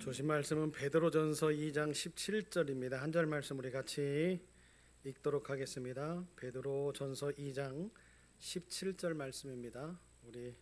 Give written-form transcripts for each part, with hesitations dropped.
주신 말씀은 베드로전서 2장 17절입니다. 한 절 말씀 우리 같이 읽도록 하겠습니다. 베드로전서 2장 17절 말씀입니다. 우리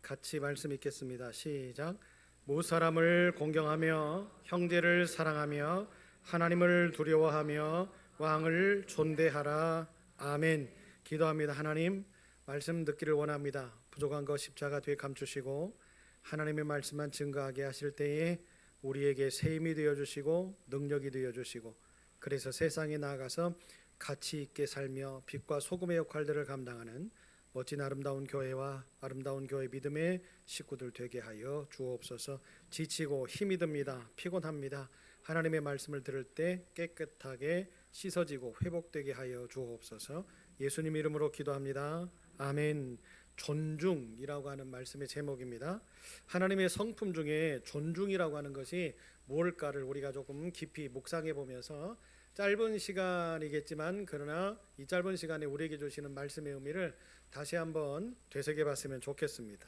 같이 말씀 읽겠습니다. 시작. 모든 사람을 공경하며 형제를 사랑하며 하나님을 두려워하며 왕을 존대하라. 아멘. 기도합니다. 하나님, 말씀 듣기를 원합니다. 부족한 것 십자가 뒤에 감추시고 하나님의 말씀만 증거하게 하실 때에 우리에게 새 힘이 되어주시고 능력이 되어주시고, 그래서 세상에 나아가서 가치 있게 살며 빛과 소금의 역할들을 감당하는 멋진 아름다운 교회와 아름다운 교회 믿음의 식구들 되게 하여 주옵소서. 지치고 힘이 듭니다. 피곤합니다. 하나님의 말씀을 들을 때 깨끗하게 씻어지고 회복되게 하여 주옵소서. 예수님 이름으로 기도합니다. 아멘. 존중이라고 하는 말씀의 제목입니다. 하나님의 성품 중에 존중이라고 하는 것이 뭘까를 우리가 조금 깊이 묵상해 보면서, 짧은 시간이겠지만 그러나 이 짧은 시간에 우리에게 주시는 말씀의 의미를 다시 한번 되새겨 봤으면 좋겠습니다.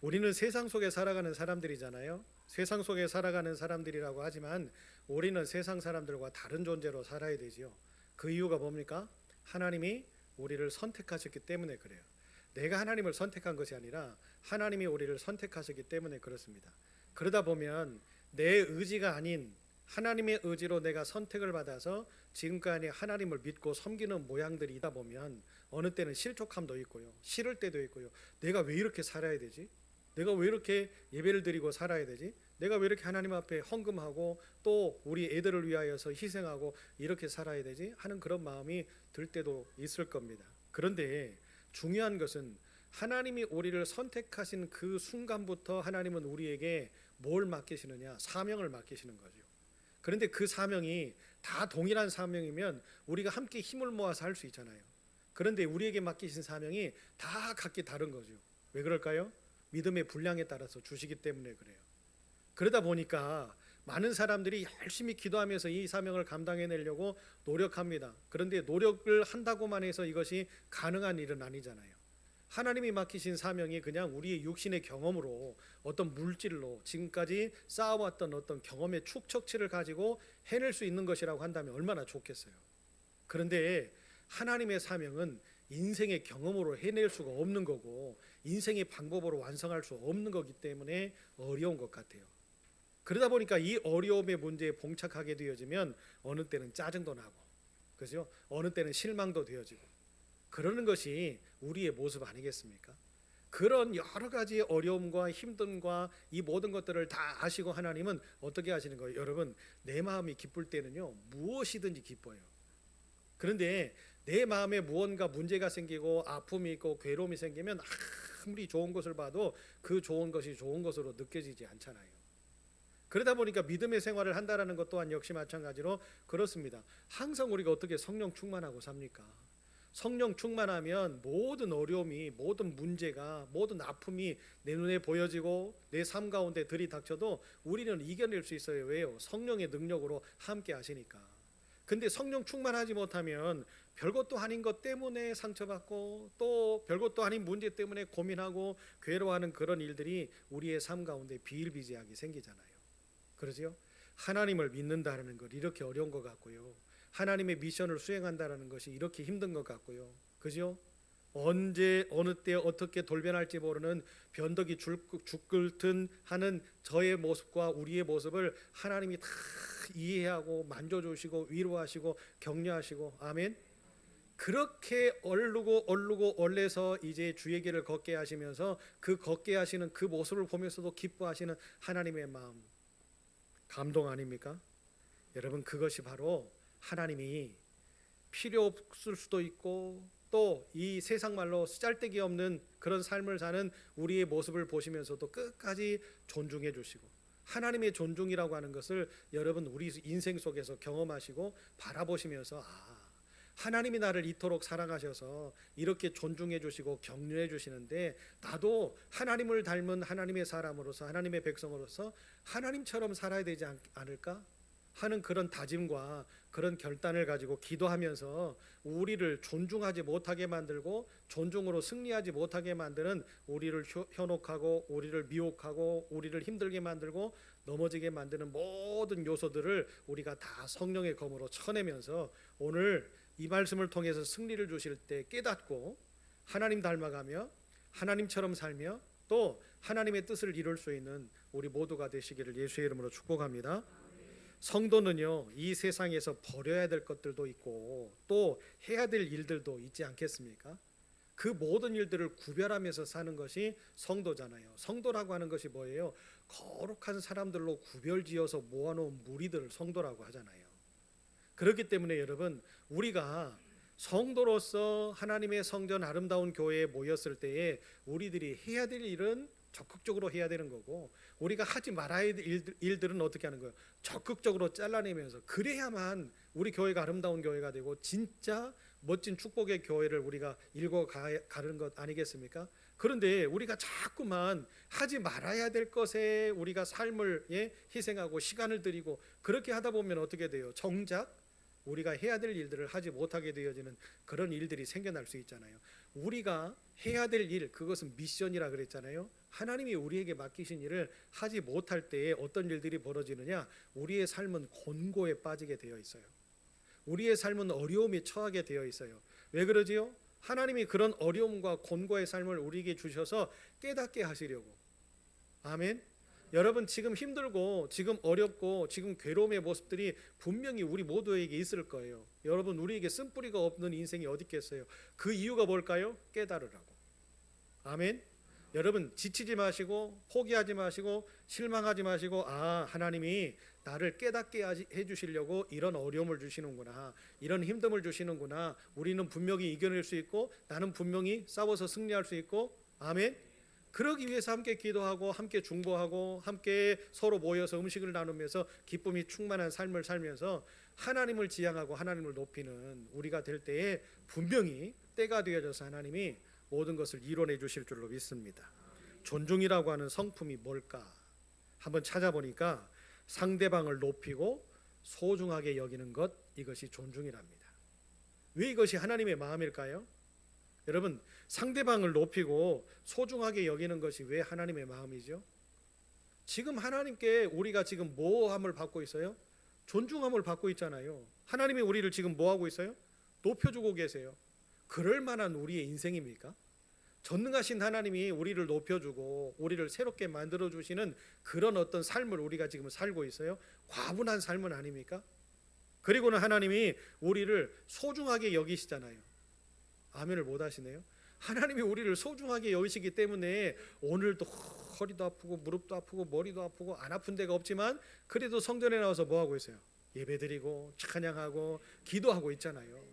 우리는 세상 속에 살아가는 사람들이잖아요. 세상 속에 살아가는 사람들이라고 하지만 우리는 세상 사람들과 다른 존재로 살아야 되지요. 그 이유가 뭡니까? 하나님이 우리를 선택하셨기 때문에 그래요. 내가 하나님을 선택한 것이 아니라 하나님이 우리를 선택하셨기 때문에 그렇습니다. 그러다 보면 내 의지가 아닌 하나님의 의지로 내가 선택을 받아서 지금까지 하나님을 믿고 섬기는 모양들이 있다 보면 어느 때는 실족함도 있고요, 싫을 때도 있고요. 내가 왜 이렇게 살아야 되지? 내가 왜 이렇게 예배를 드리고 살아야 되지? 내가 왜 이렇게 하나님 앞에 헌금하고 또 우리 애들을 위하여서 희생하고 이렇게 살아야 되지? 하는 그런 마음이 들 때도 있을 겁니다. 그런데 중요한 것은 하나님이 우리를 선택하신 그 순간부터 하나님은 우리에게 뭘 맡기시느냐? 사명을 맡기시는 거죠. 그런데 그 사명이 다 동일한 사명이면 우리가 함께 힘을 모아서 할 수 있잖아요. 그런데 우리에게 맡기신 사명이 다 각기 다른 거죠. 왜 그럴까요? 믿음의 분량에 따라서 주시기 때문에 그래요. 그러다 보니까 많은 사람들이 열심히 기도하면서 이 사명을 감당해내려고 노력합니다. 그런데 노력을 한다고만 해서 이것이 가능한 일은 아니잖아요. 하나님이 맡기신 사명이 그냥 우리의 육신의 경험으로, 어떤 물질로 지금까지 쌓아왔던 어떤 경험의 축적치를 가지고 해낼 수 있는 것이라고 한다면 얼마나 좋겠어요. 그런데 하나님의 사명은 인생의 경험으로 해낼 수가 없는 거고 인생의 방법으로 완성할 수 없는 거기 때문에 어려운 것 같아요. 그러다 보니까 이 어려움의 문제에 봉착하게 되어지면 어느 때는 짜증도 나고, 그죠? 어느 때는 실망도 되어지고, 그러는 것이 우리의 모습 아니겠습니까? 그런 여러 가지 어려움과 힘듦과 이 모든 것들을 다 아시고 하나님은 어떻게 하시는 거예요? 여러분, 내 마음이 기쁠 때는요 무엇이든지 기뻐요. 그런데 내 마음에 무언가 문제가 생기고 아픔이 있고 괴로움이 생기면 아무리 좋은 것을 봐도 그 좋은 것이 좋은 것으로 느껴지지 않잖아요. 그러다 보니까 믿음의 생활을 한다는 것 또한 역시 마찬가지로 그렇습니다. 항상 우리가 어떻게 성령 충만하고 삽니까? 성령 충만하면 모든 어려움이, 모든 문제가, 모든 아픔이 내 눈에 보여지고 내 삶 가운데 들이닥쳐도 우리는 이겨낼 수 있어요. 왜요? 성령의 능력으로 함께 하시니까. 근데 성령 충만하지 못하면 별것도 아닌 것 때문에 상처받고 또 별것도 아닌 문제 때문에 고민하고 괴로워하는 그런 일들이 우리의 삶 가운데 비일비재하게 생기잖아요. 그러죠? 하나님을 믿는다는 것 이렇게 어려운 것 같고요. 하나님의 미션을 수행한다는 것이 이렇게 힘든 것 같고요. 그죠? 언제 어느 때 어떻게 돌변할지 모르는 변덕이 죽글튼 하는 저의 모습과 우리의 모습을 하나님이 다 이해하고 만져주시고 위로하시고 격려하시고, 아멘. 그렇게 얼르고 얼레서 이제 주의 길을 걷게 하시면서 그 걷게 하시는 그 모습을 보면서도 기뻐하시는 하나님의 마음, 감동 아닙니까? 여러분, 그것이 바로 하나님이 필요 없을 수도 있고 또 이 세상 말로 짤데기 없는 그런 삶을 사는 우리의 모습을 보시면서도 끝까지 존중해 주시고, 하나님의 존중이라고 하는 것을 여러분 우리 인생 속에서 경험하시고 바라보시면서 하나님이 나를 이토록 사랑하셔서 이렇게 존중해 주시고 격려해 주시는데 나도 하나님을 닮은 하나님의 사람으로서, 하나님의 백성으로서 하나님처럼 살아야 되지 않을까? 하는 그런 다짐과 그런 결단을 가지고 기도하면서 우리를 존중하지 못하게 만들고 존중으로 승리하지 못하게 만드는 우리를 현혹하고 우리를 미혹하고 우리를 힘들게 만들고 넘어지게 만드는 모든 요소들을 우리가 다 성령의 검으로 쳐내면서 오늘 이 말씀을 통해서 승리를 주실 때 깨닫고 하나님 닮아가며 하나님처럼 살며 또 하나님의 뜻을 이룰 수 있는 우리 모두가 되시기를 예수의 이름으로 축복합니다. 성도는요, 이 세상에서 버려야 될 것들도 있고 또 해야 될 일들도 있지 않겠습니까? 그 모든 일들을 구별하면서 사는 것이 성도잖아요. 성도라고 하는 것이 뭐예요? 거룩한 사람들로 구별지어서 모아놓은 무리들을 성도라고 하잖아요. 그렇기 때문에 여러분, 우리가 성도로서 하나님의 성전 아름다운 교회에 모였을 때에 우리들이 해야 될 일은 적극적으로 해야 되는 거고, 우리가 하지 말아야 될 일들은 어떻게 하는 거예요? 적극적으로 잘라내면서, 그래야만 우리 교회가 아름다운 교회가 되고 진짜 멋진 축복의 교회를 우리가 일궈 가는 것 아니겠습니까? 그런데 우리가 자꾸만 하지 말아야 될 것에 우리가 삶을 희생하고 시간을 들이고 그렇게 하다 보면 어떻게 돼요? 정작 우리가 해야 될 일들을 하지 못하게 되어지는 그런 일들이 생겨날 수 있잖아요. 우리가 해야 될 일, 그것은 미션이라 그랬잖아요. 하나님이 우리에게 맡기신 일을 하지 못할 때에 어떤 일들이 벌어지느냐? 우리의 삶은 곤고에 빠지게 되어 있어요. 우리의 삶은 어려움에 처하게 되어 있어요. 왜 그러지요? 하나님이 그런 어려움과 곤고의 삶을 우리에게 주셔서 깨닫게 하시려고. 아멘. 여러분, 지금 힘들고 지금 어렵고 지금 괴로움의 모습들이 분명히 우리 모두에게 있을 거예요. 여러분, 우리에게 쓴뿌리가 없는 인생이 어디 있겠어요? 그 이유가 뭘까요? 깨달으라고. 아멘. 여러분, 지치지 마시고 포기하지 마시고 실망하지 마시고, 하나님이 나를 깨닫게 해주시려고 이런 어려움을 주시는구나, 이런 힘듦을 주시는구나. 우리는 분명히 이겨낼 수 있고 나는 분명히 싸워서 승리할 수 있고, 아멘. 그러기 위해서 함께 기도하고 함께 중보하고 함께 서로 모여서 음식을 나누면서 기쁨이 충만한 삶을 살면서 하나님을 지향하고 하나님을 높이는 우리가 될 때에 분명히 때가 되어져서 하나님이 모든 것을 이뤄내 주실 줄로 믿습니다. 존중이라고 하는 성품이 뭘까? 한번 찾아보니까 상대방을 높이고 소중하게 여기는 것, 이것이 존중이랍니다. 왜 이것이 하나님의 마음일까요? 여러분, 상대방을 높이고 소중하게 여기는 것이 왜 하나님의 마음이죠? 지금 하나님께 우리가 지금 모함을 받고 있어요? 존중함을 받고 있잖아요. 하나님이 우리를 지금 뭐 하고 있어요? 높여주고 계세요. 그럴 만한 우리의 인생입니까? 전능하신 하나님이 우리를 높여주고 우리를 새롭게 만들어주시는 그런 어떤 삶을 우리가 지금 살고 있어요? 과분한 삶은 아닙니까? 그리고는 하나님이 우리를 소중하게 여기시잖아요. 아멘을 못 하시네요. 하나님이 우리를 소중하게 여기시기 때문에 오늘도 허리도 아프고 무릎도 아프고 머리도 아프고 안 아픈 데가 없지만 그래도 성전에 나와서 뭐 하고 있어요? 예배드리고 찬양하고 기도하고 있잖아요.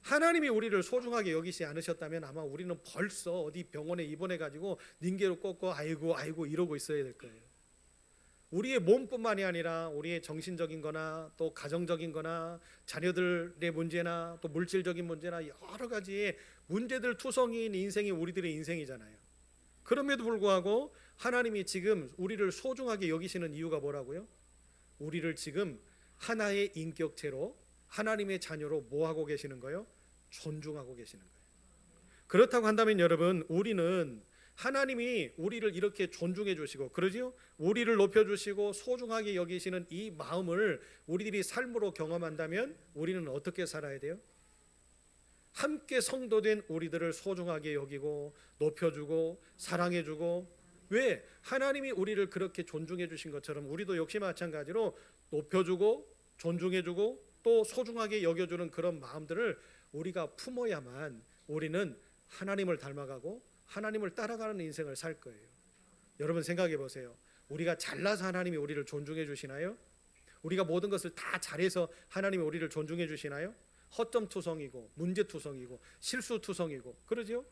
하나님이 우리를 소중하게 여기지 않으셨다면 아마 우리는 벌써 어디 병원에 입원해가지고 닌게로 꺾고 아이고 이러고 있어야 될 거예요. 우리의 몸뿐만이 아니라 우리의 정신적인 거나 또 가정적인 거나 자녀들의 문제나 또 물질적인 문제나 여러 가지의 문제들 투성이인 인생이 우리들의 인생이잖아요. 그럼에도 불구하고 하나님이 지금 우리를 소중하게 여기시는 이유가 뭐라고요? 우리를 지금 하나의 인격체로 하나님의 자녀로 뭐 하고 계시는 거예요? 존중하고 계시는 거예요. 그렇다고 한다면 여러분, 우리는 하나님이 우리를 이렇게 존중해 주시고 그러지요? 우리를 높여 주시고 소중하게 여기시는 이 마음을 우리들이 삶으로 경험한다면 우리는 어떻게 살아야 돼요? 함께 성도된 우리들을 소중하게 여기고 높여주고 사랑해주고, 왜? 하나님이 우리를 그렇게 존중해 주신 것처럼 우리도 역시 마찬가지로 높여주고 존중해주고 또 소중하게 여겨주는 그런 마음들을 우리가 품어야만 우리는 하나님을 닮아가고 하나님을 따라가는 인생을 살 거예요. 여러분 생각해 보세요. 우리가 잘나서 하나님이 우리를 존중해 주시나요? 우리가 모든 것을 다 잘해서 하나님이 우리를 존중해 주시나요? 허점투성이고 문제투성이고 실수투성이고 그러죠?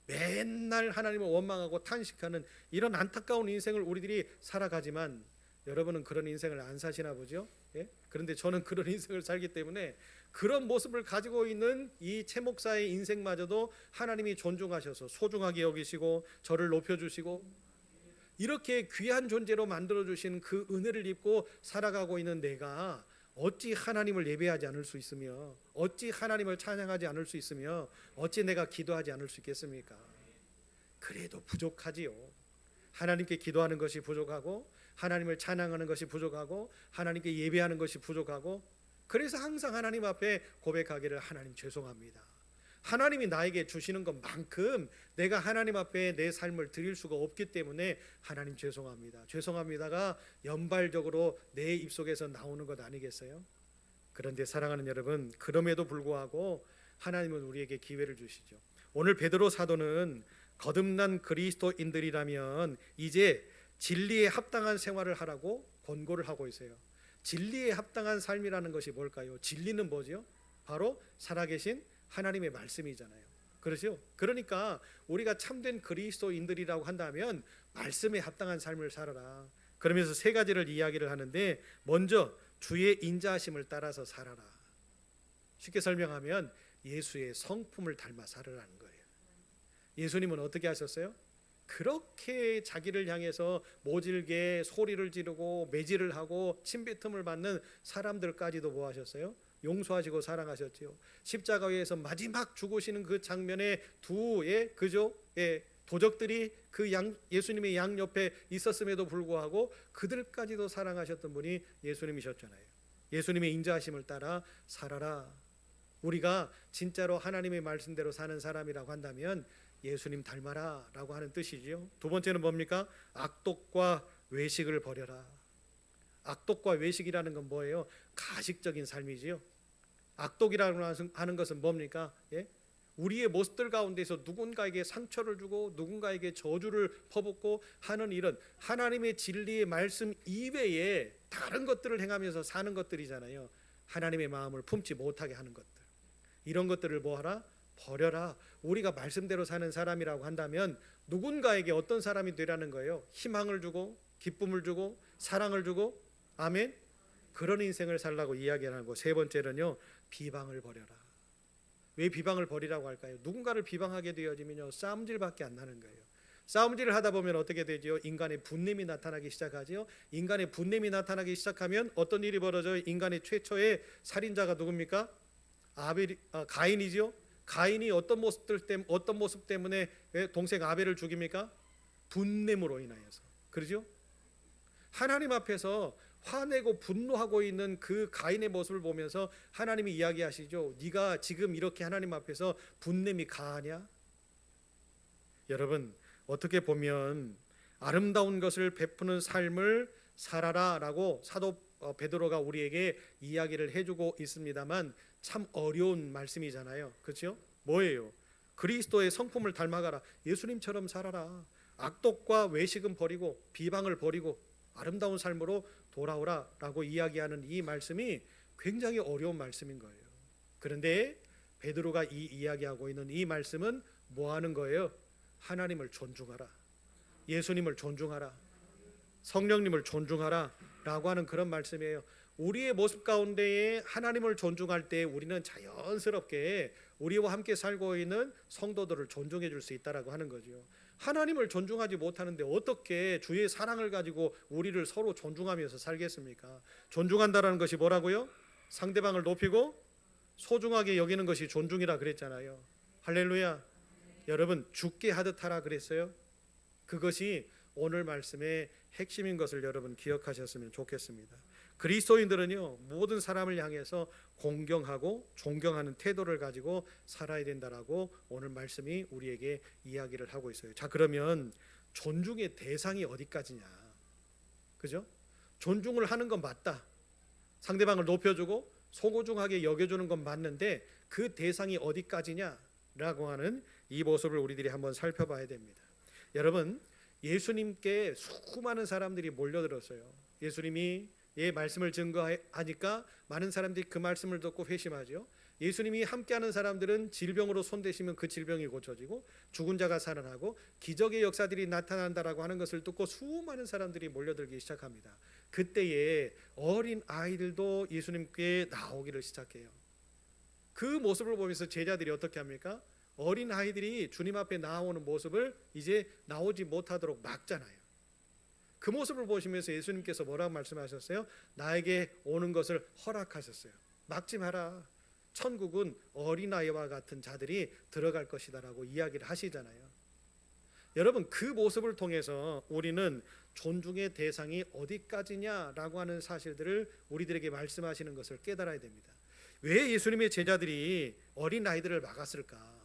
맨날 하나님을 원망하고 탄식하는 이런 안타까운 인생을 우리들이 살아가지만 여러분은 그런 인생을 안 사시나 보죠? 예? 그런데 저는 그런 인생을 살기 때문에 그런 모습을 가지고 있는 이 최 목사의 인생마저도 하나님이 존중하셔서 소중하게 여기시고 저를 높여주시고 이렇게 귀한 존재로 만들어주신 그 은혜를 입고 살아가고 있는 내가 어찌 하나님을 예배하지 않을 수 있으며 어찌 하나님을 찬양하지 않을 수 있으며 어찌 내가 기도하지 않을 수 있겠습니까? 그래도 부족하지요. 하나님께 기도하는 것이 부족하고 하나님을 찬양하는 것이 부족하고 하나님께 예배하는 것이 부족하고, 그래서 항상 하나님 앞에 고백하기를, 하나님 죄송합니다. 하나님이 나에게 주시는 것만큼 내가 하나님 앞에 내 삶을 드릴 수가 없기 때문에 하나님 죄송합니다. 죄송합니다가 연발적으로 내 입속에서 나오는 것 아니겠어요? 그런데 사랑하는 여러분, 그럼에도 불구하고 하나님은 우리에게 기회를 주시죠. 오늘 베드로 사도는 거듭난 그리스도인들이라면 이제 진리에 합당한 생활을 하라고 권고를 하고 있어요. 진리에 합당한 삶이라는 것이 뭘까요? 진리는 뭐죠? 바로 살아계신 하나님의 말씀이잖아요. 그렇죠? 그러니까 우리가 참된 그리스도인들이라고 한다면 말씀에 합당한 삶을 살아라. 그러면서 세 가지를 이야기를 하는데, 먼저 주의 인자하심을 따라서 살아라. 쉽게 설명하면 예수의 성품을 닮아 살으라는 거예요. 예수님은 어떻게 하셨어요? 그렇게 자기를 향해서 모질게 소리를 지르고 매질을 하고 침뱉음을 받는 사람들까지도 뭐 하셨어요? 용서하시고 사랑하셨지요. 십자가 위에서 마지막 죽으시는 그 장면에 그죠? 도적들이 그 예수님의 양 옆에 있었음에도 불구하고 그들까지도 사랑하셨던 분이 예수님이셨잖아요. 예수님의 인자하심을 따라 살아라. 우리가 진짜로 하나님의 말씀대로 사는 사람이라고 한다면 예수님 닮아라 라고 하는 뜻이지요. 두 번째는 뭡니까? 악독과 외식을 버려라. 악독과 외식이라는 건 뭐예요? 가식적인 삶이지요. 악독이라고 하는 것은 뭡니까? 우리의 모습들 가운데서 누군가에게 상처를 주고 누군가에게 저주를 퍼붓고 하는 일은 하나님의 진리의 말씀 이외에 다른 것들을 행하면서 사는 것들이잖아요. 하나님의 마음을 품지 못하게 하는 것들, 이런 것들을 뭐하라? 버려라. 우리가 말씀대로 사는 사람이라고 한다면 누군가에게 어떤 사람이 되라는 거예요? 희망을 주고 기쁨을 주고 사랑을 주고, 아멘. 그런 인생을 살라고 이야기를 하고, 세 번째는요, 비방을 버려라. 왜 비방을 버리라고 할까요? 누군가를 비방하게 되어지면요, 싸움질밖에 안 나는 거예요. 싸움질을 하다 보면 어떻게 되죠? 인간의 분냄이 나타나기 시작하죠. 인간의 분냄이 나타나기 시작하면 어떤 일이 벌어져요? 인간의 최초의 살인자가 누굽니까? 가인이죠. 가인이 어떤 모습 때문에 동생 아벨을 죽입니까? 분냄으로 인하여서. 그렇죠? 하나님 앞에서 화내고 분노하고 있는 그 가인의 모습을 보면서 하나님이 이야기하시죠. 네가 지금 이렇게 하나님 앞에서 분냄이 가하냐? 여러분, 어떻게 보면 아름다운 것을 베푸는 삶을 살아라라고 사도 베드로가 우리에게 이야기를 해주고 있습니다만 참 어려운 말씀이잖아요. 그렇죠? 뭐예요? 그리스도의 성품을 닮아가라. 예수님처럼 살아라. 악독과 외식은 버리고 비방을 버리고 아름다운 삶으로 돌아오라라고 이야기하는 이 말씀이 굉장히 어려운 말씀인 거예요. 그런데 베드로가 이야기하고 있는 이 말씀은 뭐 하는 거예요? 하나님을 존중하라. 예수님을 존중하라. 성령님을 존중하라 라고 하는 그런 말씀이에요. 우리의 모습 가운데에 하나님을 존중할 때 우리는 자연스럽게 우리와 함께 살고 있는 성도들을 존중해 줄 수 있다라고 하는 거죠. 하나님을 존중하지 못하는데 어떻게 주의 사랑을 가지고 우리를 서로 존중하면서 살겠습니까? 존중한다라는 것이 뭐라고요? 상대방을 높이고 소중하게 여기는 것이 존중이라 그랬잖아요. 할렐루야. 여러분, 죽게 하듯 하라 그랬어요. 그것이 오늘 말씀의 핵심인 것을 여러분 기억하셨으면 좋겠습니다. 그리스도인들은요, 모든 사람을 향해서 공경하고 존경하는 태도를 가지고 살아야 된다라고 오늘 말씀이 우리에게 이야기를 하고 있어요. 자, 그러면 존중의 대상이 어디까지냐? 그죠? 존중을 하는 건 맞다. 상대방을 높여주고 소고중하게 여겨주는 건 맞는데 그 대상이 어디까지냐라고 하는 이 모습을 우리들이 한번 살펴봐야 됩니다. 여러분, 예수님께 수많은 사람들이 몰려들었어요. 예수님이 말씀을 증거하니까 많은 사람들이 그 말씀을 듣고 회심하죠. 예수님이 함께하는 사람들은 질병으로 손대시면 그 질병이 고쳐지고 죽은 자가 살아나고 기적의 역사들이 나타난다라고 하는 것을 듣고 수많은 사람들이 몰려들기 시작합니다. 그때에 어린 아이들도 예수님께 나오기를 시작해요. 그 모습을 보면서 제자들이 어떻게 합니까? 어린 아이들이 주님 앞에 나오는 모습을 이제 나오지 못하도록 막잖아요. 그 모습을 보시면서 예수님께서 뭐라고 말씀하셨어요? 나에게 오는 것을 허락하셨어요. 막지 마라. 천국은 어린아이와 같은 자들이 들어갈 것이다라고 이야기를 하시잖아요. 여러분, 그 모습을 통해서 우리는 존중의 대상이 어디까지냐라고 하는 사실들을 우리들에게 말씀하시는 것을 깨달아야 됩니다. 왜 예수님의 제자들이 어린아이들을 막았을까?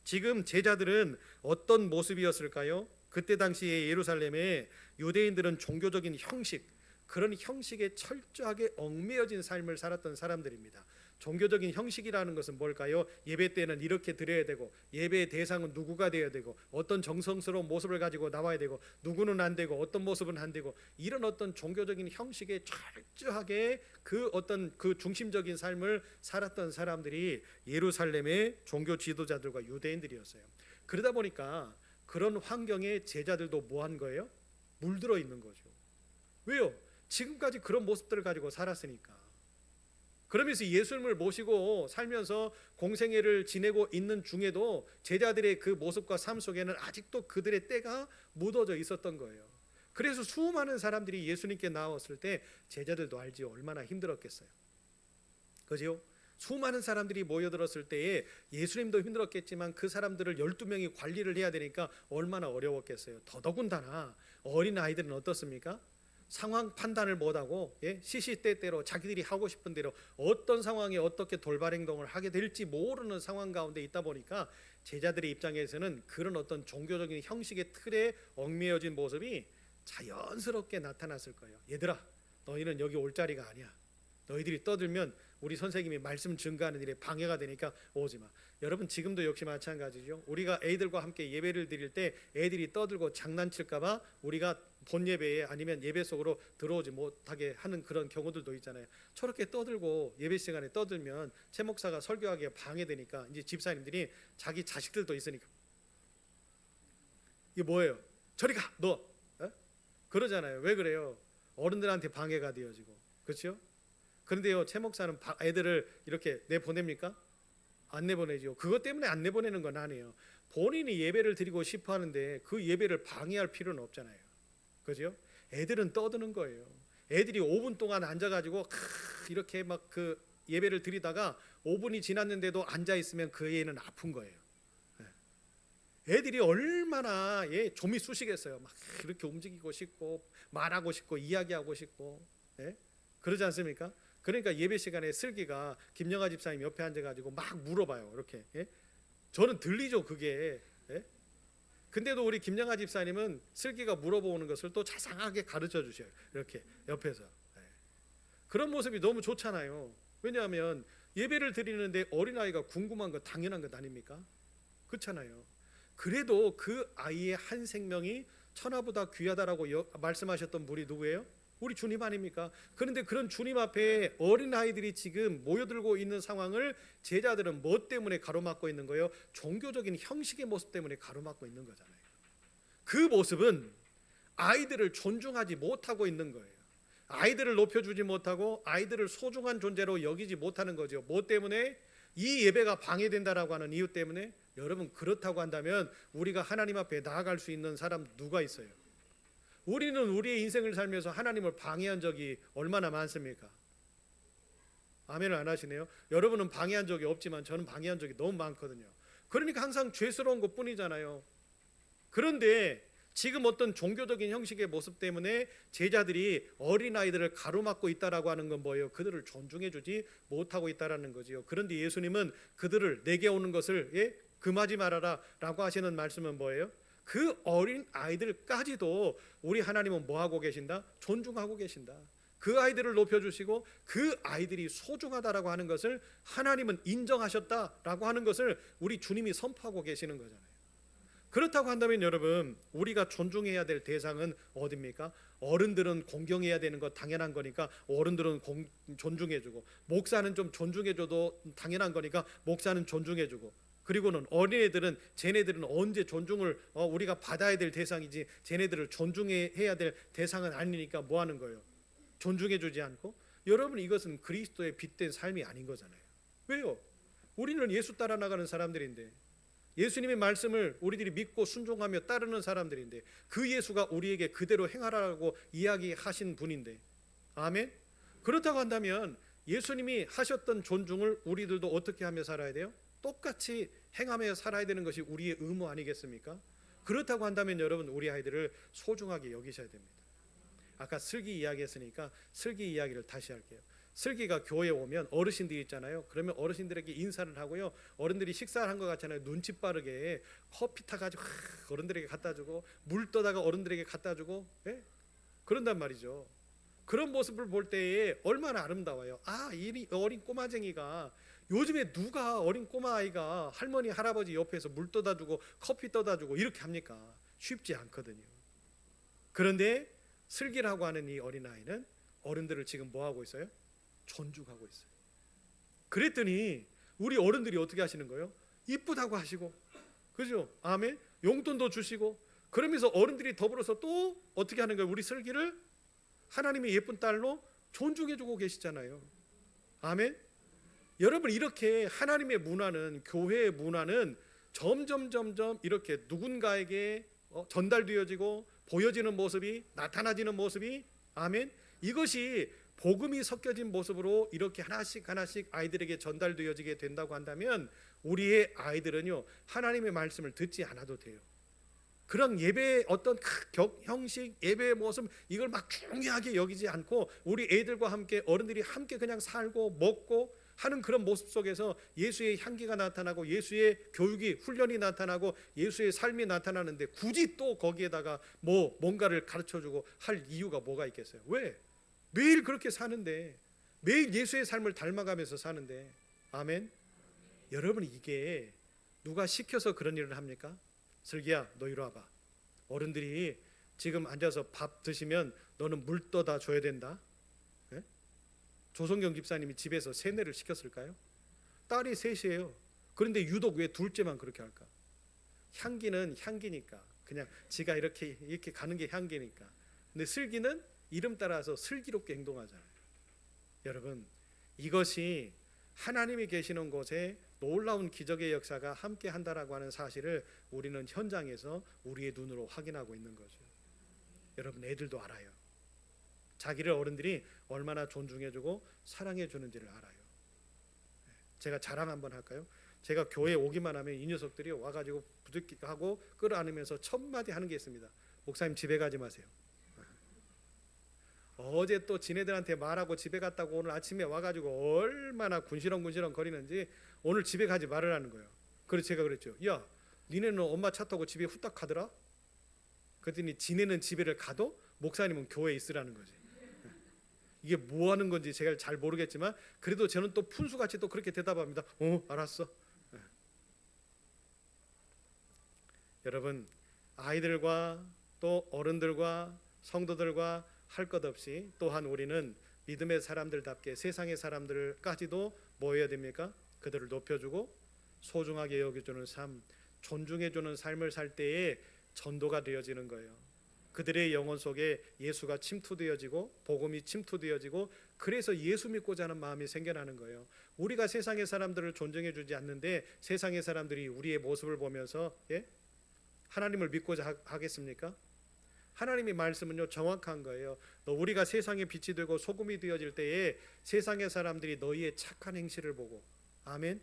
지금 제자들은 어떤 모습이었을까요? 그때 당시에 예루살렘에 유대인들은 종교적인 형식, 그런 형식에 철저하게 얽매여진 삶을 살았던 사람들입니다. 종교적인 형식이라는 것은 뭘까요? 예배 때는 이렇게 드려야 되고, 예배의 대상은 누구가 되어야 되고, 어떤 정성스러운 모습을 가지고 나와야 되고, 누구는 안 되고, 어떤 모습은 안 되고, 이런 어떤 종교적인 형식에 철저하게 그 중심적인 삶을 살았던 사람들이 예루살렘의 종교 지도자들과 유대인들이었어요. 그러다 보니까 그런 환경에 제자들도 뭐 한 거예요? 물들어 있는 거죠. 왜요? 지금까지 그런 모습들을 가지고 살았으니까. 그러면서 예수님을 모시고 살면서 공생애를 지내고 있는 중에도 제자들의 그 모습과 삶 속에는 아직도 그들의 때가 묻어져 있었던 거예요. 그래서 수많은 사람들이 예수님께 나왔을 때 제자들도 알지요. 얼마나 힘들었겠어요. 그죠? 수많은 사람들이 모여들었을 때에 예수님도 힘들었겠지만 그 사람들을 12명이 관리를 해야 되니까 얼마나 어려웠겠어요. 더더군다나 어린아이들은 어떻습니까? 상황 판단을 못하고 시시때때로 자기들이 하고 싶은 대로 어떤 상황에 어떻게 돌발 행동을 하게 될지 모르는 상황 가운데 있다 보니까 제자들의 입장에서는 그런 어떤 종교적인 형식의 틀에 얽매여진 모습이 자연스럽게 나타났을 거예요. 얘들아, 너희는 여기 올 자리가 아니야. 너희들이 떠들면 우리 선생님이 말씀 증거하는 일에 방해가 되니까 오지 마. 여러분, 지금도 역시 마찬가지죠. 우리가 애들과 함께 예배를 드릴 때 애들이 떠들고 장난칠까 봐 우리가 본 예배에 아니면 예배 속으로 들어오지 못하게 하는 그런 경우들도 있잖아요. 저렇게 떠들고 예배 시간에 떠들면 최 목사가 설교하기에 방해되니까 이제 집사님들이 자기 자식들도 있으니까 이게 뭐예요? 저리 가, 너. 그러잖아요. 왜 그래요? 어른들한테 방해가 되어지고. 그렇죠? 그런데요, 최 목사는 애들을 이렇게 내보냅니까? 안 내보내죠. 그것 때문에 안 내보내는 건 아니에요. 본인이 예배를 드리고 싶어 하는데 그 예배를 방해할 필요는 없잖아요. 그죠? 애들은 떠드는 거예요. 애들이 5분 동안 앉아가지고 이렇게 막 그 예배를 드리다가 5분이 지났는데도 앉아 있으면 그 애는 아픈 거예요. 애들이 얼마나 좀이 쑤시겠어요. 막 이렇게 움직이고 싶고 말하고 싶고 이야기하고 싶고 그러지 않습니까? 그러니까 예배 시간에 슬기가 김영아 집사님 옆에 앉아가지고 막 물어봐요. 이렇게 저는 들리죠 그게. 근데도 우리 김영아 집사님은 슬기가 물어보는 것을 또 자상하게 가르쳐 주셔요. 이렇게 옆에서. 그런 모습이 너무 좋잖아요. 왜냐하면 예배를 드리는데 어린아이가 궁금한 건 당연한 것 아닙니까? 그렇잖아요. 그래도 그 아이의 한 생명이 천하보다 귀하다라고 말씀하셨던 분이 누구예요? 우리 주님 아닙니까? 그런데 그런 주님 앞에 어린아이들이 지금 모여들고 있는 상황을 제자들은 뭐 때문에 가로막고 있는 거예요? 종교적인 형식의 모습 때문에 가로막고 있는 거잖아요. 그 모습은 아이들을 존중하지 못하고 있는 거예요. 아이들을 높여주지 못하고 아이들을 소중한 존재로 여기지 못하는 거죠. 뭐 때문에? 이 예배가 방해된다라고 하는 이유 때문에. 여러분, 그렇다고 한다면 우리가 하나님 앞에 나아갈 수 있는 사람 누가 있어요? 우리는 우리의 인생을 살면서 하나님을 방해한 적이 얼마나 많습니까? 아멘을 안 하시네요. 여러분은 방해한 적이 없지만 저는 방해한 적이 너무 많거든요. 그러니까 항상 죄스러운 것뿐이잖아요. 그런데 지금 어떤 종교적인 형식의 모습 때문에 제자들이 어린아이들을 가로막고 있다라고 하는 건 뭐예요? 그들을 존중해주지 못하고 있다라는 거지요. 그런데 예수님은 그들을 내게 오는 것을 금하지 말아라 라고 하시는 말씀은 뭐예요? 그 어린 아이들까지도 우리 하나님은 뭐하고 계신다? 존중하고 계신다. 그 아이들을 높여주시고 그 아이들이 소중하다라고 하는 것을 하나님은 인정하셨다라고 하는 것을 우리 주님이 선포하고 계시는 거잖아요. 그렇다고 한다면 여러분, 우리가 존중해야 될 대상은 어디입니까? 어른들은 공경해야 되는 것 당연한 거니까 어른들은 존중해주고, 목사는 좀 존중해줘도 당연한 거니까 목사는 존중해주고, 그리고는 어린애들은 쟤네들은 언제 존중을 우리가 받아야 될 대상이지 쟤네들을 존중해야 될 대상은 아니니까 뭐 하는 거예요? 존중해주지 않고. 여러분, 이것은 그리스도의 빛된 삶이 아닌 거잖아요. 왜요? 우리는 예수 따라 나가는 사람들인데, 예수님의 말씀을 우리들이 믿고 순종하며 따르는 사람들인데 그 예수가 우리에게 그대로 행하라고 이야기하신 분인데, 아멘. 그렇다고 한다면 예수님이 하셨던 존중을 우리들도 어떻게 하며 살아야 돼요? 똑같이 행하며 살아야 되는 것이 우리의 의무 아니겠습니까? 그렇다고 한다면 여러분, 우리 아이들을 소중하게 여기셔야 됩니다. 아까 슬기 이야기했으니까 슬기 이야기를 다시 할게요. 슬기가 교회에 오면 어르신들이 있잖아요. 그러면 어르신들에게 인사를 하고요, 어른들이 식사를 한 것 같잖아요. 눈치 빠르게 커피 타가지고 어른들에게 갖다 주고, 물 떠다가 어른들에게 갖다 주고, 예? 그런단 말이죠. 그런 모습을 볼 때에 얼마나 아름다워요. 아, 이 어린 꼬마쟁이가, 요즘에 누가 어린 꼬마 아이가 할머니 할아버지 옆에서 물 떠다 주고 커피 떠다 주고 이렇게 합니까? 쉽지 않거든요. 그런데 슬기라고 하는 이 어린아이는 어른들을 지금 뭐 하고 있어요? 존중하고 있어요. 그랬더니 우리 어른들이 어떻게 하시는 거예요? 이쁘다고 하시고, 그죠? 아멘. 용돈도 주시고, 그러면서 어른들이 더불어서 또 어떻게 하는 거예요? 우리 슬기를 하나님의 예쁜 딸로 존중해주고 계시잖아요. 아멘. 여러분, 이렇게 하나님의 문화는, 교회의 문화는 점점 이렇게 누군가에게 전달되어지고 보여지는 모습이, 나타나지는 모습이, 아멘, 이것이 복음이 섞여진 모습으로 이렇게 하나씩 아이들에게 전달되어지게 된다고 한다면 우리의 아이들은요, 하나님의 말씀을 듣지 않아도 돼요. 그런 예배의 어떤 형식, 예배의 모습, 이걸 막 중요하게 여기지 않고 우리 애들과 함께, 어른들이 함께 그냥 살고 먹고 하는 그런 모습 속에서 예수의 향기가 나타나고, 예수의 교육이, 훈련이 나타나고, 예수의 삶이 나타나는데 굳이 또 거기에다가 뭔가를 가르쳐주고 할 이유가 뭐가 있겠어요? 왜? 매일 그렇게 사는데, 매일 예수의 삶을 닮아가면서 사는데, 아멘. 여러분, 이게 누가 시켜서 그런 일을 합니까? 슬기야, 너 이리 와봐. 어른들이 지금 앉아서 밥 드시면 너는 물 떠다 줘야 된다. 예? 조성경 집사님이 집에서 세뇌를 시켰을까요? 딸이 셋이에요. 그런데 유독 왜 둘째만 그렇게 할까? 향기는 향기니까, 그냥 지가 이렇게 가는 게 향기니까. 근데 슬기는 이름 따라서 슬기롭게 행동하잖아요. 여러분, 이것이 하나님이 계시는 곳에 놀라운 기적의 역사가 함께 한다라고 하는 사실을 우리는 현장에서 우리의 눈으로 확인하고 있는 거죠. 여러분, 애들도 알아요. 자기를 어른들이 얼마나 존중해주고 사랑해주는지를 알아요. 제가 자랑 한번 할까요? 제가 교회에 오기만 하면 이 녀석들이 와가지고 부득이하고 끌어안으면서 첫 마디 하는 게 있습니다. 목사님, 집에 가지 마세요. 어제 또 지네들한테 말하고 집에 갔다고 오늘 아침에 와가지고 얼마나 군시렁 거리는지 오늘 집에 가지 말으라는 거예요. 그래서 제가 그랬죠. 야, 니네는 엄마 차 타고 집에 후딱 가더라? 그랬더니 지네는 집에를 가도 목사님은 교회에 있으라는 거지. 이게 뭐 하는 건지 제가 잘 모르겠지만 그래도 저는 또 푼수같이 또 그렇게 대답합니다. 알았어. 여러분, 아이들과 또 어른들과 성도들과 할 것 없이 또한 우리는 믿음의 사람들답게 세상의 사람들까지도 뭐 해야 됩니까? 그들을 높여주고 소중하게 여겨주는 삶, 존중해주는 삶을 살 때에 전도가 되어지는 거예요. 그들의 영혼 속에 예수가 침투되어지고 복음이 침투되어지고, 그래서 예수 믿고자 하는 마음이 생겨나는 거예요. 우리가 세상의 사람들을 존중해주지 않는데 세상의 사람들이 우리의 모습을 보면서 하나님을 믿고자 하겠습니까? 하나님의 말씀은요, 정확한 거예요. 우리가 세상의 빛이 되고 소금이 되어질 때에 세상의 사람들이 너희의 착한 행실을 보고, 아멘,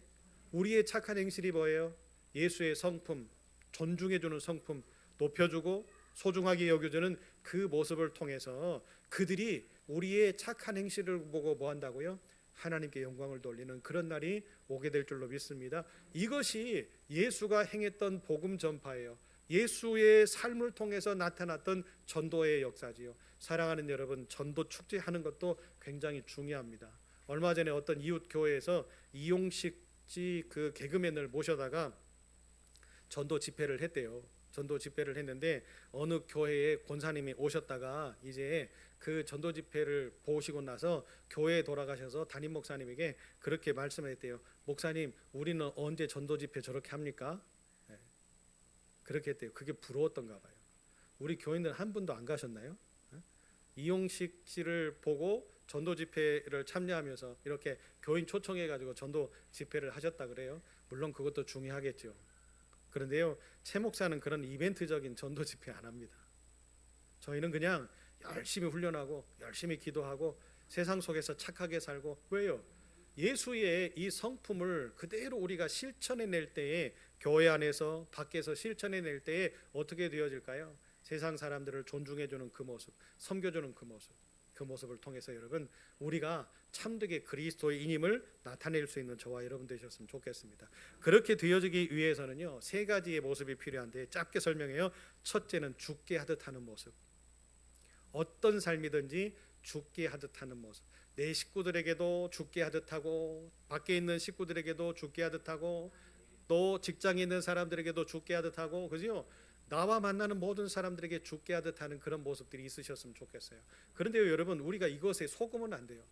우리의 착한 행실이 뭐예요? 예수의 성품, 존중해주는 성품, 높여주고 소중하게 여겨주는 그 모습을 통해서 그들이 우리의 착한 행실을 보고 뭐 한다고요? 하나님께 영광을 돌리는 그런 날이 오게 될 줄로 믿습니다. 이것이 예수가 행했던 복음 전파예요. 예수의 삶을 통해서 나타났던 전도의 역사지요. 사랑하는 여러분, 전도 축제하는 것도 굉장히 중요합니다. 얼마 전에 어떤 이웃 교회에서 이용식 씨 그 개그맨을 모셔다가 전도 집회를 했대요. 전도 집회를 했는데 어느 교회에 권사님이 오셨다가 이제 그 전도 집회를 보시고 나서 교회에 돌아가셔서 담임 목사님에게 그렇게 말씀했대요. 목사님, 우리는 언제 전도 집회 저렇게 합니까? 그렇게 했대요. 그게 부러웠던가 봐요. 우리 교인들 한 분도 안 가셨나요? 이용식 씨를 보고 전도 집회를 참여하면서 이렇게 교인 초청해 가지고 전도 집회를 하셨다 그래요. 물론 그것도 중요하겠죠. 그런데요, 최 목사는 그런 이벤트적인 전도 집회 안 합니다. 저희는 그냥 열심히 훈련하고 열심히 기도하고 세상 속에서 착하게 살고. 왜요? 예수의 이 성품을 그대로 우리가 실천해낼 때에, 교회 안에서 밖에서 실천해낼 때에 어떻게 되어질까요? 세상 사람들을 존중해주는 그 모습, 섬겨주는 그 모습을 통해서 여러분, 우리가 참되게 그리스도인임을 나타낼 수 있는 저와 여러분 되셨으면 좋겠습니다. 그렇게 되어지기 위해서는요, 세 가지의 모습이 필요한데 짧게 설명해요. 첫째는 죽게 하듯 하는 모습. 어떤 삶이든지 죽게 하듯 하는 모습. 내 식구들에게도 죽게 하듯 하고, 밖에 있는 식구들에게도 죽게 하듯 하고, 또 직장에 있는 사람들에게도 죽게 하듯 하고, 그죠? 나와 만나는 모든 사람들에게 죽게 하듯 하는 그런 모습들이 있으셨으면 좋겠어요. 그런데요, 여러분, 우리가 이것에 속으면 안 돼요.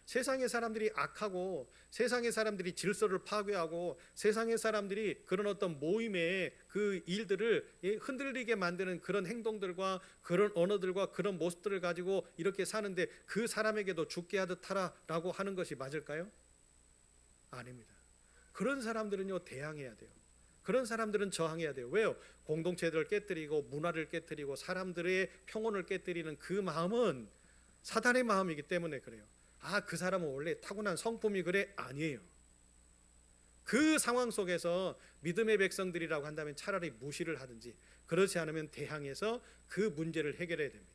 세상의 사람들이 악하고, 세상의 사람들이 질서를 파괴하고, 세상의 사람들이 그런 어떤 모임의 그 일들을 흔들리게 만드는 그런 행동들과 그런 언어들과 그런 모습들을 가지고 이렇게 사는데, 그 사람에게도 죽게 하듯 하라라고 하는 것이 맞을까요? 아닙니다. 그런 사람들은요, 대항해야 돼요. 그런 사람들은 저항해야 돼요. 왜요? 공동체들을 깨뜨리고 문화를 깨뜨리고 사람들의 평온을 깨뜨리는 그 마음은 사단의 마음이기 때문에 그래요. 그 사람은 원래 타고난 성품이 그래? 아니에요. 그 상황 속에서 믿음의 백성들이라고 한다면 차라리 무시를 하든지, 그렇지 않으면 대항해서 그 문제를 해결해야 됩니다.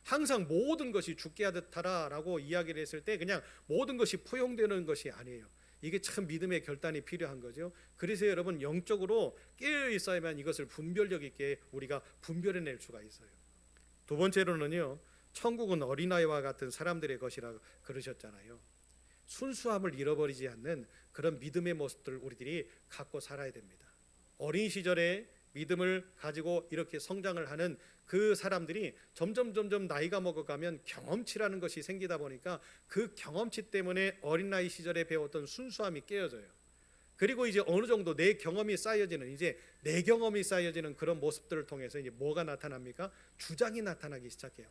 항상 모든 것이 죽게 하듯 하라라고 이야기를 했을 때 그냥 모든 것이 포용되는 것이 아니에요. 이게 참 믿음의 결단이 필요한 거죠. 그래서 여러분, 영적으로 깨어 있어야만 이것을 분별력 있게 우리가 분별해낼 수가 있어요. 두 번째로는요, 천국은 어린아이와 같은 사람들의 것이라고 그러셨잖아요. 순수함을 잃어버리지 않는 그런 믿음의 모습들을 우리들이 갖고 살아야 됩니다. 어린 시절에 믿음을 가지고 이렇게 성장을 하는 그 사람들이 점점 나이가 먹어가면 경험치라는 것이 생기다 보니까 그 경험치 때문에 어린아이 시절에 배웠던 순수함이 깨어져요. 그리고 이제 어느 정도 내 경험이 쌓여지는, 이제 내 경험이 쌓여지는 그런 모습들을 통해서 이제 뭐가 나타납니까? 주장이 나타나기 시작해요.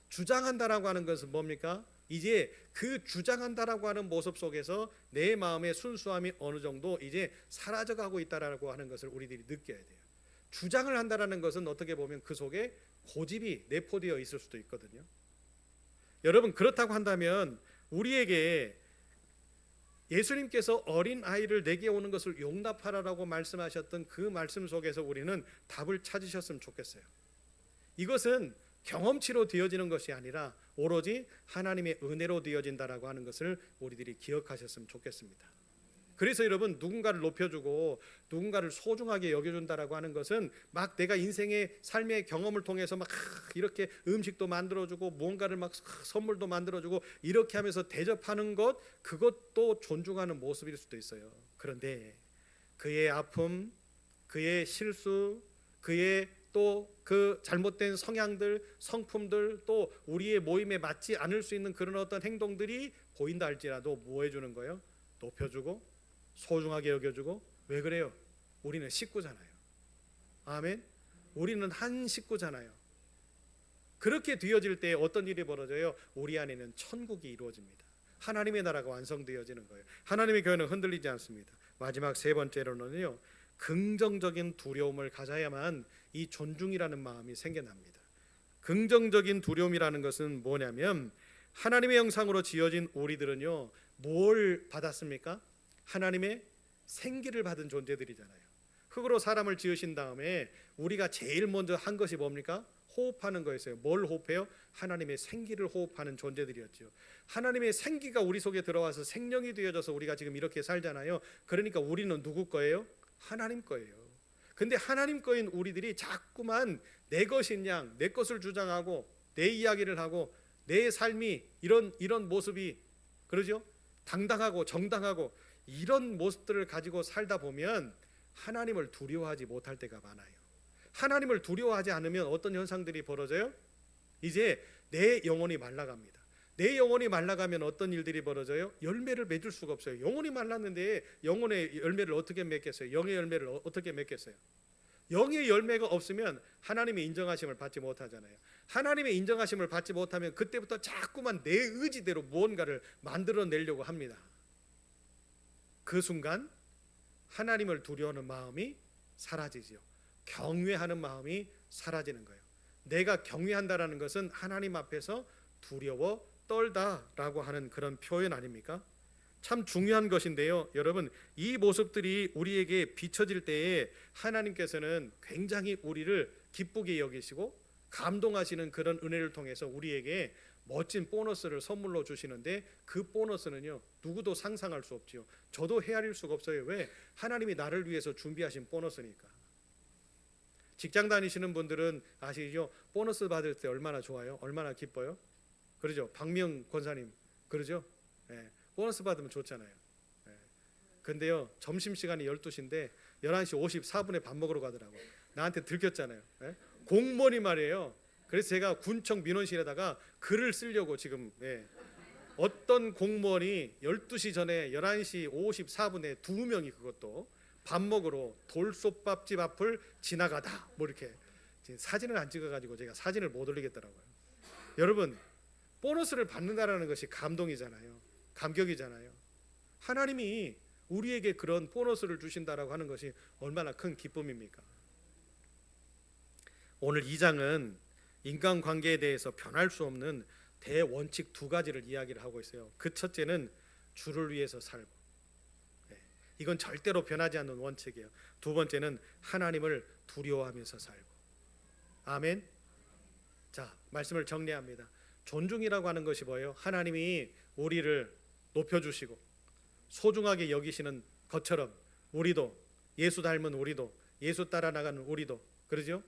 주장한다라고 하는 것은 뭡니까? 이제 그 주장한다라고 하는 모습 속에서 내 마음의 순수함이 어느 정도 이제 사라져가고 있다라고 하는 것을 우리들이 느껴야 돼요. 주장을 한다라는 것은 어떻게 보면 그 속에 고집이 내포되어 있을 수도 있거든요. 여러분, 그렇다고 한다면 우리에게 예수님께서 어린 아이를 내게 오는 것을 용납하라라고 말씀하셨던 그 말씀 속에서 우리는 답을 찾으셨으면 좋겠어요. 이것은 경험치로 되어지는 것이 아니라 오로지 하나님의 은혜로 되어진다라고 하는 것을 우리들이 기억하셨으면 좋겠습니다. 그래서 여러분, 누군가를 높여주고 누군가를 소중하게 여겨준다라고 하는 것은 막 내가 인생의 삶의 경험을 통해서 막 이렇게 음식도 만들어주고 무언가를 막 선물도 만들어주고 이렇게 하면서 대접하는 것, 그것도 존중하는 모습일 수도 있어요. 그런데 그의 아픔, 그의 실수, 그의 또 그 잘못된 성향들, 성품들, 또 우리의 모임에 맞지 않을 수 있는 그런 어떤 행동들이 보인다 할지라도 뭐 해주는 거예요? 높여주고 소중하게 여겨주고. 왜 그래요? 우리는 식구잖아요. 아멘. 우리는 한 식구잖아요. 그렇게 되어질 때 어떤 일이 벌어져요? 우리 안에는 천국이 이루어집니다. 하나님의 나라가 완성되어지는 거예요. 하나님의 교회는 흔들리지 않습니다. 마지막 세 번째로는요, 긍정적인 두려움을 가져야만 이 존중이라는 마음이 생겨납니다. 긍정적인 두려움이라는 것은 뭐냐면, 하나님의 형상으로 지어진 우리들은요, 뭘 받았습니까? 하나님의 생기를 받은 존재들이잖아요. 흙으로 사람을 지으신 다음에 우리가 제일 먼저 한 것이 뭡니까? 호흡하는 거였어요. 뭘 호흡해요? 하나님의 생기를 호흡하는 존재들이었죠. 하나님의 생기가 우리 속에 들어와서 생명이 되어져서 우리가 지금 이렇게 살잖아요. 그러니까 우리는 누구 거예요? 하나님 거예요. 근데 하나님 거인 우리들이 자꾸만 내 것인 양, 내 것을 주장하고 내 이야기를 하고 내 삶이 이런 모습이, 그러죠? 당당하고 정당하고 이런 모습들을 가지고 살다 보면 하나님을 두려워하지 못할 때가 많아요. 하나님을 두려워하지 않으면 어떤 현상들이 벌어져요? 이제 내 영혼이 말라갑니다. 내 영혼이 말라가면 어떤 일들이 벌어져요? 열매를 맺을 수가 없어요. 영혼이 말랐는데 영혼의 열매를 어떻게 맺겠어요? 영의 열매를 어떻게 맺겠어요? 영의 열매가 없으면 하나님의 인정하심을 받지 못하잖아요. 하나님의 인정하심을 받지 못하면 그때부터 자꾸만 내 의지대로 무언가를 만들어내려고 합니다. 그 순간 하나님을 두려워하는 마음이 사라지지요. 경외하는 마음이 사라지는 거예요. 내가 경외한다라는 것은 하나님 앞에서 두려워 떨다라고 하는 그런 표현 아닙니까? 참 중요한 것인데요. 여러분, 이 모습들이 우리에게 비춰질 때에 하나님께서는 굉장히 우리를 기쁘게 여기시고 감동하시는 그런 은혜를 통해서 우리에게 멋진 보너스를 선물로 주시는데, 그 보너스는요 누구도 상상할 수 없지요. 저도 헤아릴 수가 없어요. 왜? 하나님이 나를 위해서 준비하신 보너스니까. 직장 다니시는 분들은 아시죠? 보너스 받을 때 얼마나 좋아요? 얼마나 기뻐요? 그러죠? 박명 권사님 그러죠? 예, 보너스 받으면 좋잖아요. 예. 근데요 점심시간이 12시인데 11시 54분에 밥 먹으러 가더라고요. 나한테 들켰잖아요. 예? 공무원이 말이에요. 그래서 제가 군청 민원실에다가 글을 쓰려고 지금, 어떤 공무원이 12시 전에 11시 54분에 2명이 그것도 밥 먹으러 돌솥밥집 앞을 지나가다 뭐 이렇게 사진을 안 찍어가지고 제가 사진을 못 올리겠더라고요. 여러분, 보너스를 받는다라는 것이 감동이잖아요. 감격이잖아요. 하나님이 우리에게 그런 보너스를 주신다라고 하는 것이 얼마나 큰 기쁨입니까? 오늘 2장은 인간관계에 대해서 변할 수 없는 대원칙 2가지를 이야기를 하고 있어요. 그 첫째는 주를 위해서 살고, 이건 절대로 변하지 않는 원칙이에요. 두 번째는 하나님을 두려워하면서 살고. 아멘. 자, 말씀을 정리합니다. 존중이라고 하는 것이 뭐예요? 하나님이 우리를 높여주시고 소중하게 여기시는 것처럼 우리도, 예수 닮은 우리도, 예수 따라 나가는 우리도, 그러죠?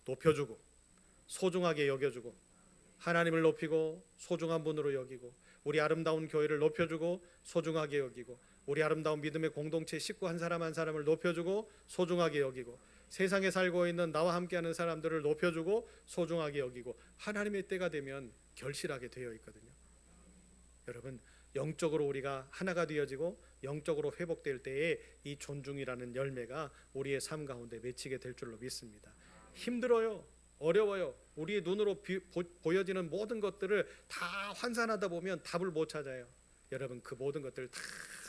높여주고 소중하게 여겨주고 하나님을 높이고 소중한 분으로 여기고, 우리 아름다운 교회를 높여주고 소중하게 여기고, 우리 아름다운 믿음의 공동체 식구 한 사람 한 사람을 높여주고 소중하게 여기고, 세상에 살고 있는 나와 함께하는 사람들을 높여주고 소중하게 여기고, 하나님의 때가 되면 결실하게 되어 있거든요. 여러분, 영적으로 우리가 하나가 되어지고 영적으로 회복될 때에 이 존중이라는 열매가 우리의 삶 가운데 맺히게 될 줄로 믿습니다. 힘들어요. 어려워요. 우리의 눈으로 보여지는 모든 것들을 다 환산하다 보면 답을 못 찾아요. 여러분, 그 모든 것들을 다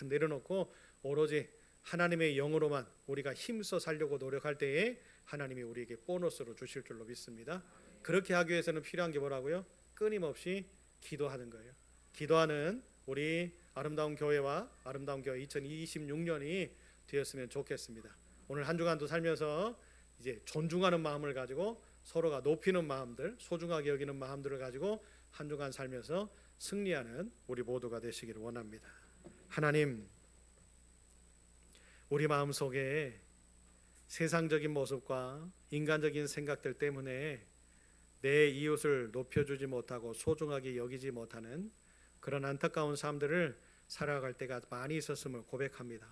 내려놓고 오로지 하나님의 영으로만 우리가 힘써 살려고 노력할 때에 하나님이 우리에게 보너스로 주실 줄로 믿습니다. 그렇게 하기 위해서는 필요한 게 뭐라고요? 끊임없이 기도하는 거예요. 기도하는 우리 아름다운 교회와 아름다운 교회 2026년이 되었으면 좋겠습니다. 오늘 한 주간도 살면서 이제 존중하는 마음을 가지고 서로가 높이는 마음들, 소중하게 여기는 마음들을 가지고 한 주간 살면서 승리하는 우리 모두가 되시기를 원합니다. 하나님, 우리 마음속에 세상적인 모습과 인간적인 생각들 때문에 내 이웃을 높여주지 못하고 소중하게 여기지 못하는 그런 안타까운 삶들을 살아갈 때가 많이 있었음을 고백합니다.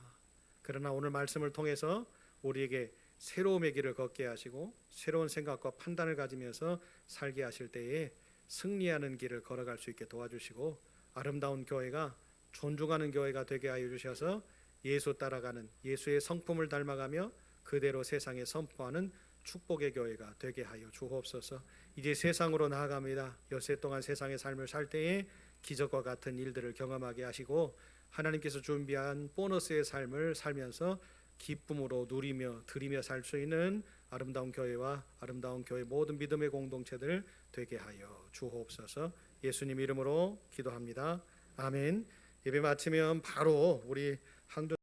그러나 오늘 말씀을 통해서 우리에게 새로움의 길을 걷게 하시고 새로운 생각과 판단을 가지면서 살게 하실 때에 승리하는 길을 걸어갈 수 있게 도와주시고, 아름다운 교회가 존중하는 교회가 되게 하여 주셔서 예수 따라가는, 예수의 성품을 닮아가며 그대로 세상에 선포하는 축복의 교회가 되게 하여 주옵소서. 이제 세상으로 나아갑니다. 엿새 동안 세상의 삶을 살 때에 기적과 같은 일들을 경험하게 하시고 하나님께서 준비한 보너스의 삶을 살면서 기쁨으로 누리며 드리며 살 수 있는 아름다운 교회와 아름다운 교회 모든 믿음의 공동체들 되게 하여 주옵소서. 예수님 이름으로 기도합니다. 아멘. 예배 마치면 바로 우리 항전